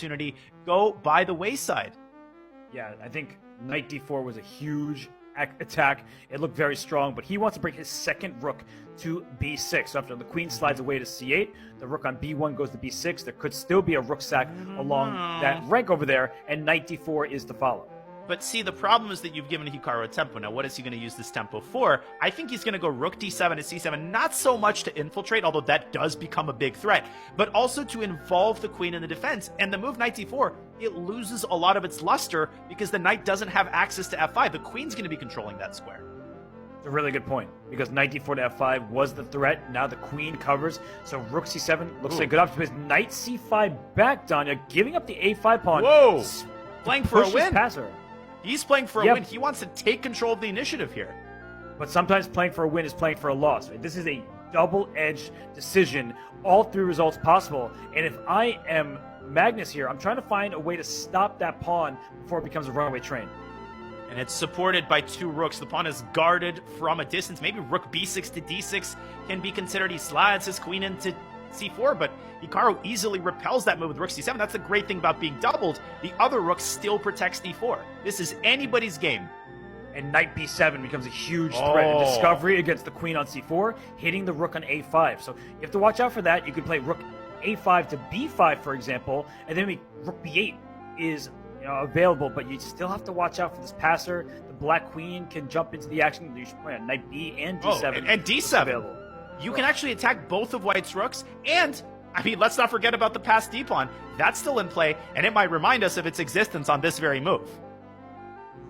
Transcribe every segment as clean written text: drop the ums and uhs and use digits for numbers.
opportunity go by the wayside. Yeah, I think knight d4 was a huge attack. It looked very strong, but he wants to bring his second rook to b6. So after the queen slides away to c8, the rook on b1 goes to b6. There could still be a rook sack along that rank over there, and knight d4 is the follow. But see, the problem is that you've given Hikaru a tempo. Now, what is he going to use this tempo for? I think he's going to go rook d7 to c7, not so much to infiltrate, although that does become a big threat, but also to involve the queen in the defense. And the move knight d4, it loses a lot of its luster because the knight doesn't have access to f5. The queen's going to be controlling that square. It's a really good point, because knight d4 to f5 was the threat. Now the queen covers, so rook c7 looks like a good option. Because knight c5 back, Danya, giving up the a5 pawn. Whoa! Playing for a win. Passer. He's playing for a win. He wants to take control of the initiative here. But sometimes playing for a win is playing for a loss. Right? This is a double-edged decision. All three results possible. And if I am Magnus here, I'm trying to find a way to stop that pawn before it becomes a runaway train. And it's supported by two rooks. The pawn is guarded from a distance. Maybe rook b6 to d6 can be considered. He slides his queen into c4, but Hikaru easily repels that move with rook c7. That's the great thing about being doubled. The other rook still protects d4. This is anybody's game. And knight b7 becomes a huge threat. And discovery against the queen on c4, hitting the rook on a5. So you have to watch out for that. You could play rook a5 to b5, for example, and then rook b8 is available, but you still have to watch out for this passer. The black queen can jump into the action. You should play on knight b and d7. And d7. Available. You can actually attack both of white's rooks, and, I mean, let's not forget about the passed d-pawn. That's still in play, and it might remind us of its existence on this very move.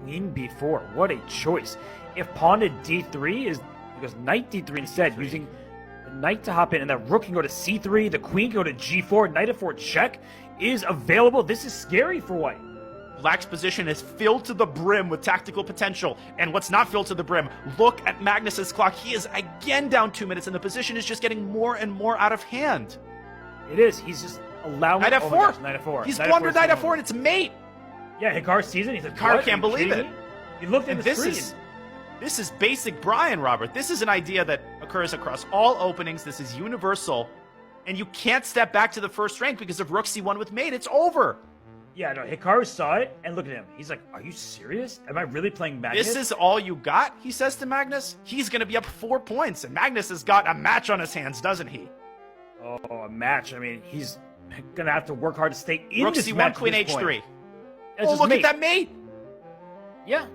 Queen b4, what a choice. If pawn to d3 is, because knight d3 instead, using the knight to hop in, and that rook can go to c3, the queen can go to g4, knight f4 check is available. This is scary for white. Black's position is filled to the brim with tactical potential. And what's not filled to the brim? Look at Magnus's clock. He is again down 2 minutes, and the position is just getting more and more out of hand. It is. He's just allowing... Knight f4. Knight f4. He's blundered knight f4, and it's mate. Yeah, Hikaru sees it. He's like, Hikaru can't believe it. He looked at the screen. This is basic Brian, Robert. This is an idea that occurs across all openings. This is universal. And you can't step back to the first rank because of rook c1 with mate. It's over. Yeah, no, Hikaru saw it, and look at him. He's like, are you serious? Am I really playing Magnus? This is all you got, he says to Magnus. He's going to be up 4 points, and Magnus has got a match on his hands, doesn't he? Oh, a match. I mean, he's going to have to work hard to stay in rook this c1, match. Queen h3. Oh, look at that mate. Yeah.